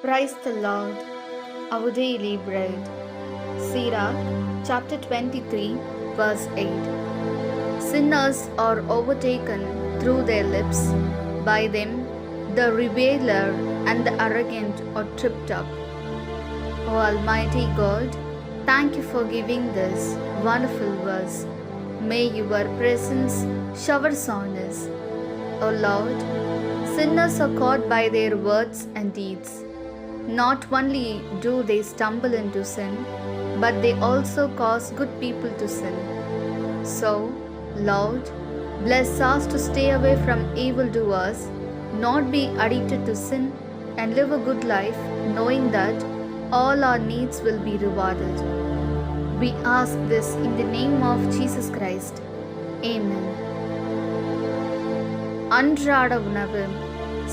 Praise the Lord, our daily bread. Sirach, chapter 23, verse 8. Sinners are overtaken through their lips. By them, the reviler and the arrogant are tripped up. O Almighty God, thank you for giving this wonderful verse. May your presence showers on us. O Lord, sinners are caught by their words and deeds. Not only do they stumble into sin, but they also cause good people to sin. So, Lord, bless us to stay away from evildoers, not be addicted to sin, and live a good life, knowing that all our needs will be rewarded. We ask this in the name of Jesus Christ. Amen. அன்றாட உணவு.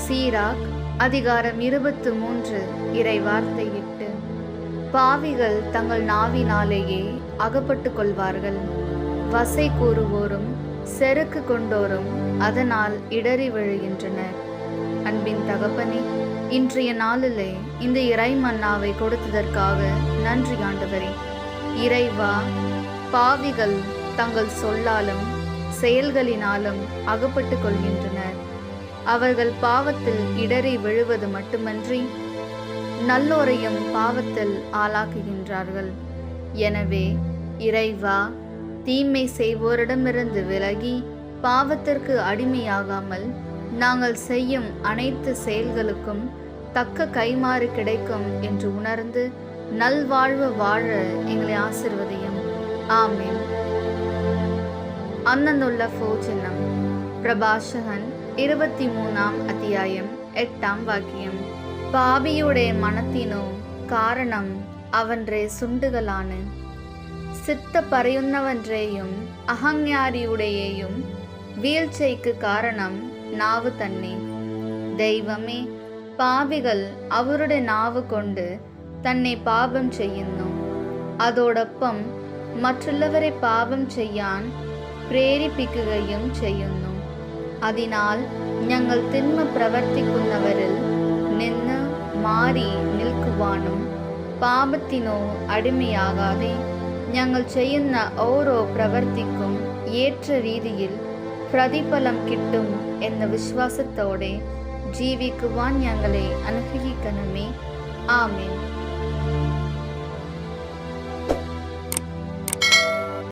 சீராக் அதிகாரம் 23 இறை வார்த்தை 8. பாவிகள் தங்கள் நாவினாலேயே அகப்பட்டு கொள்வார்கள். வசை கூறுவோரும் செருக்கு கொண்டோரும் அதனால் இடறி விழுகின்றனர். அன்பின் தகப்பனே, இன்றைய நாளிலே இந்த இறை மன்னாவை கொடுத்ததற்காக நன்றி ஆண்டவரே. இறைவா, பாவிகள் தங்கள் சொல்லாலும் செயல்களினாலும் அகப்பட்டு கொள்கின்றனர். அவர்கள் பாவத்தில் இடறி விழுவது மட்டுமன்றி நல்லோரையும் பாவத்தில் ஆளாக்குகின்றார்கள். எனவே இறைவா, தீமை செய்வோரிடமிருந்து விலகி பாவத்திற்கு அடிமையாகாமல் நாங்கள் செய்யும் அனைத்து செயல்களுக்கும் தக்க கைமாறு கிடைக்கும் என்று உணர்ந்து நல்வாழ்வு வாழ எங்களை ஆசீர்வதியும். ஆமென். അന്നുള്ള ഭോജനം. പ്രഭാഷകൻ 23 അധ്യായം 8 വാക്യം. പാപിയുടെ മണത്തിനു കാരണം അവന്റെ സുണ്ടുകളാണ്. സിത്ത പറയുന്നവന്റെയും അഹങ്കാരിയുടെയും വീഴ്ചയ്ക്ക് കാരണം നാവ് തന്നെ. ദൈവമേ, പാപികൾ അവരുടെ നാവ് കൊണ്ട് തന്നെ പാപം ചെയ്യുന്നു. അതോടൊപ്പം മറ്റുള്ളവരെ പാപം ചെയ്യാൻ പ്രേരിപ്പിക്കുകയും ചെയ്യുന്നു. അതിനാൽ ഞങ്ങൾ തിന്മ പ്രവർത്തിക്കുന്നവരിൽ നിന്ന് മാറി നിൽക്കുവാനും പാപത്തിനോ അടിമയാകാതെ ഞങ്ങൾ ചെയ്യുന്ന ഓരോ പ്രവൃത്തിക്കും ഏറ്റ രീതിയിൽ പ്രതിഫലം കിട്ടും എന്ന വിശ്വാസത്തോടെ ജീവിക്കുവാൻ ഞങ്ങളെ അനുഗ്രഹിക്കണമേ. ആമേൻ.